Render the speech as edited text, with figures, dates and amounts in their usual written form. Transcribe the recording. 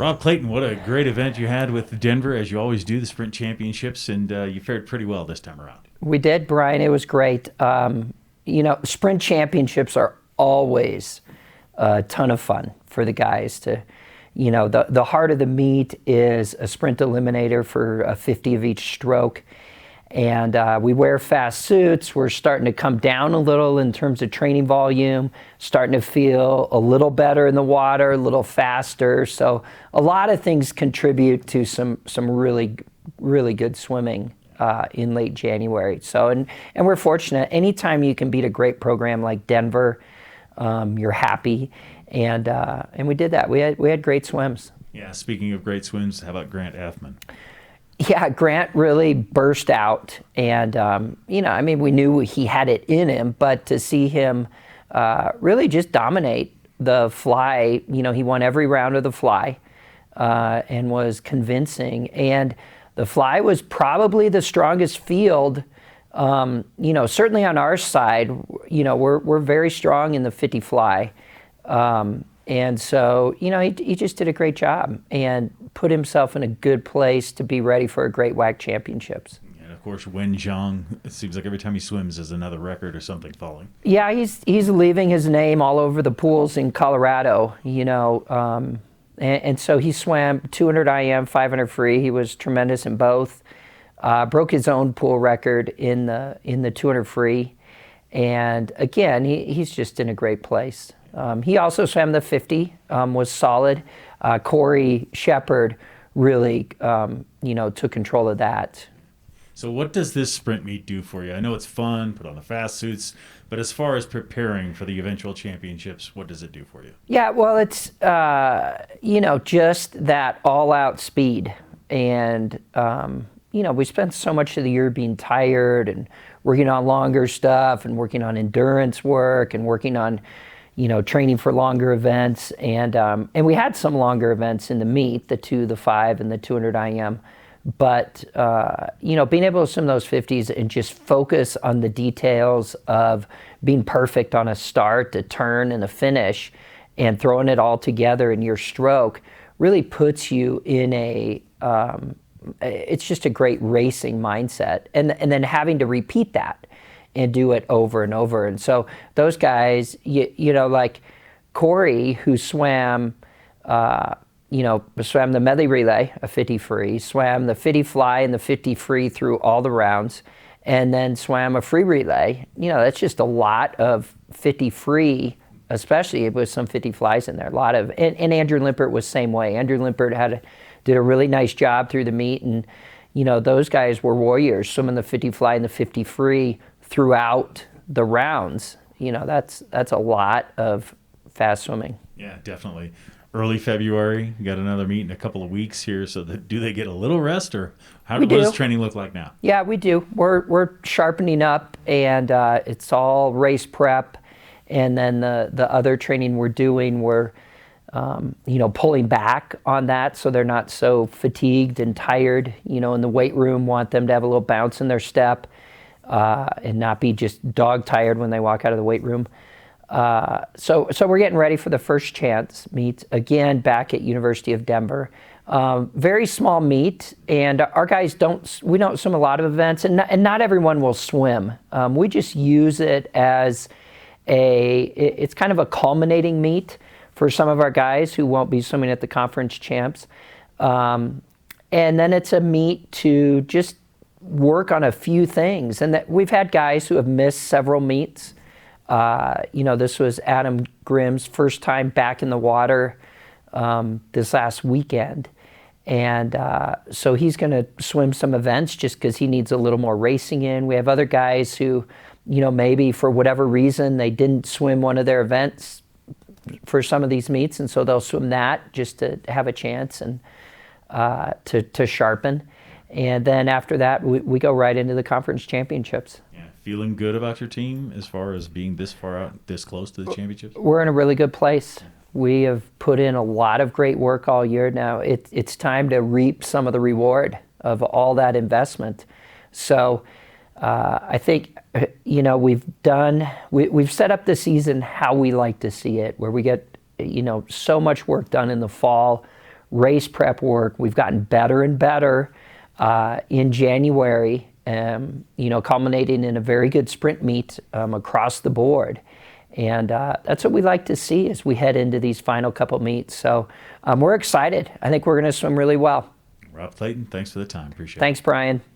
Rob Clayton, what a great event you had with Denver, as you always do, the Sprint Championships, and you fared pretty well this time around. We did, Brian. It was great. Sprint Championships are always a ton of fun for the guys to, the heart of the meet is a sprint eliminator for 50 of each stroke. And we wear fast suits. We're starting to come down a little in terms of training volume, starting to feel a little better in the water, a little faster. So a lot of things contribute to some really, really good swimming in late January. So, and we're fortunate. Anytime you can beat a great program like Denver, you're happy. And we did that. We had great swims. Yeah, speaking of great swims, how about Grant Effman? Yeah, Grant really burst out, and we knew he had it in him, but to see him really just dominate the fly, he won every round of the fly and was convincing, and the fly was probably the strongest field. Certainly on our side, we're very strong in the 50 fly. And so, he just did a great job and put himself in a good place to be ready for a great WAC championships. And of course, Wen Zhang, it seems like every time he swims there's another record or something falling. Yeah, he's leaving his name all over the pools in Colorado, and so he swam 200 IM, 500 free. He was tremendous in both. Broke his own pool record in the 200 free. And again, he's just in a great place. He also swam the 50, was solid. Corey Shepard really, took control of that. So what does this sprint meet do for you? I know it's fun, put on the fast suits, but as far as preparing for the eventual championships, what does it do for you? Yeah, well, it's, just that all-out speed. And, we spent so much of the year being tired and working on longer stuff and working on endurance work and working on training for longer events, and we had some longer events in the meet, the 2, the 5, and the 200 IM. But being able to swim those 50s and just focus on the details of being perfect on a start, a turn, and a finish, and throwing it all together in your stroke really puts you in it's just a great racing mindset, and then having to repeat that and do it over and over. And so those guys, like Corey, who swam the medley relay, a 50 free, swam the 50 fly and the 50 free through all the rounds, and then swam a free relay. That's just a lot of 50 free, especially with some 50 flies in there. A lot of, and Andrew Limpert was the same way. Andrew Limpert did a really nice job through the meet, and those guys were warriors, swimming the 50 fly and the 50 free throughout the rounds. That's a lot of fast swimming. Yeah, definitely. Early February, you got another meet in a couple of weeks here. So do they get a little rest, or what does training look like now? Yeah, we do. We're sharpening up, and it's all race prep, and then the other training we're doing, we're pulling back on that so they're not so fatigued and tired. In the weight room, want them to have a little bounce in their step. And not be just dog tired when they walk out of the weight room. So we're getting ready for the first chance meet again back at University of Denver. Very small meet, and our guys don't swim a lot of events, and not everyone will swim. We just use it as it's kind of a culminating meet for some of our guys who won't be swimming at the conference champs. And then it's a meet to just work on a few things, and that we've had guys who have missed several meets. This was Adam Grimm's first time back in the water this last weekend, and so he's going to swim some events just because he needs a little more racing in. We have other guys who, maybe for whatever reason they didn't swim one of their events for some of these meets, and so they'll swim that just to have a chance and to sharpen. And then after that, we go right into the conference championships. Yeah, feeling good about your team as far as being this far out, this close to the championships? We're in a really good place. We have put in a lot of great work all year now. It's time to reap some of the reward of all that investment. So I think, we've set up the season how we like to see it, where we get, so much work done in the fall, race prep work. We've gotten better and better in January, culminating in a very good sprint meet across the board. And that's what we like to see as we head into these final couple meets. So we're excited. I think we're going to swim really well. Rob Clayton, thanks for the time. Appreciate it. Thanks, Brian.